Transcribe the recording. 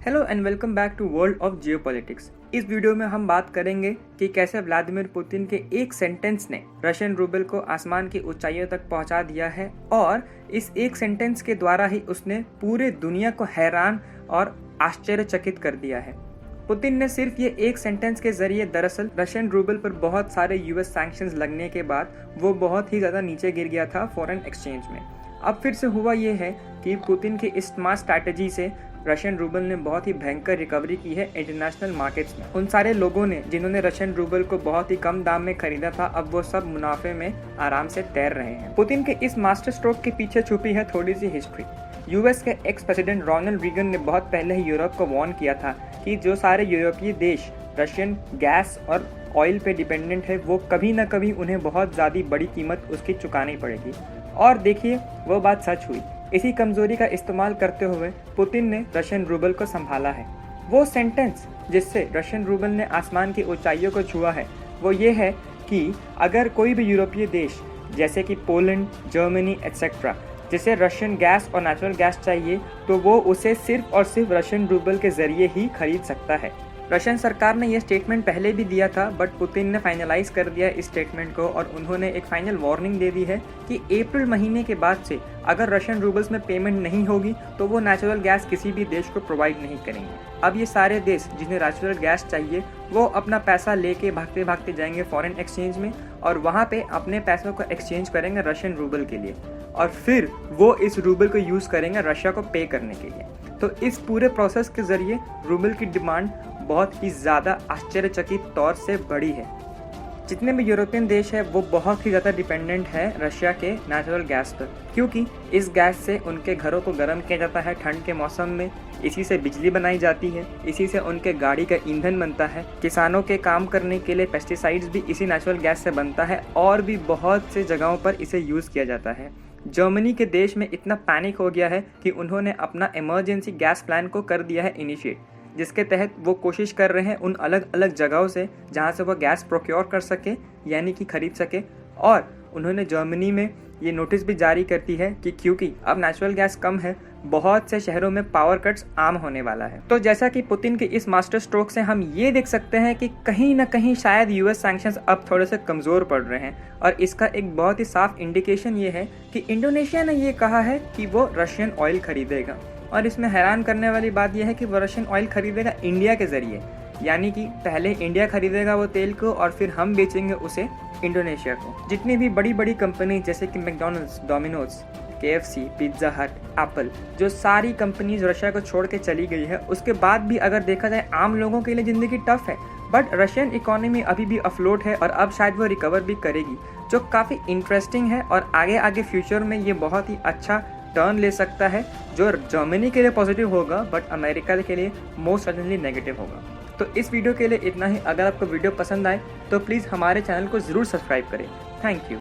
Hello and welcome back to world of geopolitics. इस video में हम बात करेंगे कि कैसे व्लादिमीर पुतिन के एक सेंटेंस ने रशियन रूबल को आसमान की ऊंचाइयों तक पहुंचा दिया है और इस एक सेंटेंस के द्वारा ही उसने पूरे दुनिया को हैरान और आश्चर्यचकित कर दिया है। पुतिन ने सिर्फ ये एक सेंटेंस के जरिए दरअसल रशियन रूबल पर बहुत सारे यूएस सैंक्शंस लगने के बाद वो बहुत ही ज्यादा नीचे गिर गया था फॉरेन एक्सचेंज में। अब फिर से हुआ ये है कि पुतिन की इस स्मार्ट स्ट्रैटेजी से रशियन रूबल ने बहुत ही भयंकर रिकवरी की है इंटरनेशनल मार्केट्स में। उन सारे लोगों ने जिन्होंने रशियन रूबल को बहुत ही कम दाम में खरीदा था, अब वो सब मुनाफे में आराम से तैर रहे हैं। पुतिन के इस मास्टर स्ट्रोक के पीछे छुपी है थोड़ी सी हिस्ट्री। यूएस के एक्स प्रेसिडेंट रोनाल्ड रीगन ने बहुत पहले ही यूरोप को वार्न किया था कि जो सारे यूरोपीय देश रशियन गैस और ऑयल पे डिपेंडेंट है वो कभी ना कभी उन्हें बहुत ज़्यादा बड़ी कीमत उसकी चुकानी पड़ेगी। और देखिए वो बात सच हुई। इसी कमजोरी का इस्तेमाल करते हुए पुतिन ने रशियन रूबल को संभाला है। वो सेंटेंस जिससे रशियन रूबल ने आसमान की ऊंचाइयों को छुआ है वो ये है कि अगर कोई भी यूरोपीय देश जैसे कि पोलैंड, जर्मनी एटसेट्रा जिसे रशियन गैस और नेचुरल गैस चाहिए तो वो उसे सिर्फ और सिर्फ रशियन रूबल के जरिए ही खरीद सकता है। रशियन सरकार ने यह स्टेटमेंट पहले भी दिया था बट पुतिन ने फाइनलाइज कर दिया इस स्टेटमेंट को और उन्होंने एक फाइनल वार्निंग दे दी है कि अप्रैल महीने के बाद से अगर रशियन रूबल्स में पेमेंट नहीं होगी तो वो नेचुरल गैस किसी भी देश को प्रोवाइड नहीं करेंगे। अब ये सारे देश जिन्हें नेचुरल गैस चाहिए वो अपना पैसा लेके भागते भागते जाएंगे फॉरेन एक्सचेंज में और वहाँ पे अपने पैसों को एक्सचेंज करेंगे रशियन रूबल के लिए और फिर वो इस रूबल को यूज़ करेंगे रशिया को पे करने के लिए। तो इस पूरे प्रोसेस के जरिए रूबल की डिमांड बहुत ही ज़्यादा आश्चर्यचकित तौर से बढ़ी है। जितने भी यूरोपियन देश है वो बहुत ही ज़्यादा डिपेंडेंट है रशिया के नेचुरल गैस पर, क्योंकि इस गैस से उनके घरों को गर्म किया जाता है ठंड के मौसम में, इसी से बिजली बनाई जाती है, इसी से उनके गाड़ी का ईंधन बनता है, किसानों के काम करने के लिए पेस्टिसाइड्स भी इसी नेचुरल गैस से बनता है और भी बहुत से जगहों पर इसे यूज़ किया जाता है। जर्मनी के देश में इतना पैनिक हो गया है कि उन्होंने अपना इमरजेंसी गैस प्लान को कर दिया है इनिशिएट, जिसके तहत वो कोशिश कर रहे हैं उन अलग अलग जगहों से जहां से वो गैस प्रोक्योर कर सके यानी कि खरीद सके। और उन्होंने जर्मनी में ये नोटिस भी जारी करती है कि क्योंकि अब नेचुरल गैस कम है बहुत से शहरों में पावर कट्स आम होने वाला है। तो जैसा कि पुतिन के इस मास्टर स्ट्रोक से हम ये देख सकते हैं कि कहीं ना कहीं शायद यूएस सैंक्शंस अब थोड़े से कमज़ोर पड़ रहे हैं और इसका एक बहुत ही साफ इंडिकेशन ये है कि इंडोनेशिया ने ये कहा है कि वो रशियन ऑयल खरीदेगा और इसमें हैरान करने वाली बात यह है कि वो रशियन ऑयल खरीदेगा इंडिया के जरिए, यानी कि पहले इंडिया खरीदेगा वो तेल को और फिर हम बेचेंगे उसे इंडोनेशिया को। जितनी भी बड़ी बड़ी कंपनी जैसे कि मैकडॉनल्ड्स, डोमिनोज, KFC, पिज्जा हट, एप्पल, जो सारी कंपनीज रशिया को छोड़ के चली गई है, उसके बाद भी अगर देखा जाए आम लोगों के लिए ज़िंदगी टफ है बट रशियन इकोनॉमी अभी भी अफलोट है और अब शायद वो रिकवर भी करेगी, जो काफ़ी इंटरेस्टिंग है और आगे आगे फ्यूचर में ये बहुत ही अच्छा टर्न ले सकता है जो जर्मनी के लिए पॉजिटिव होगा बट अमेरिका के लिए मोस्ट सर्टेनली नेगेटिव होगा। तो इस वीडियो के लिए इतना ही। अगर आपको वीडियो पसंद आए तो प्लीज़ हमारे चैनल को ज़रूर सब्सक्राइब करें। Thank you.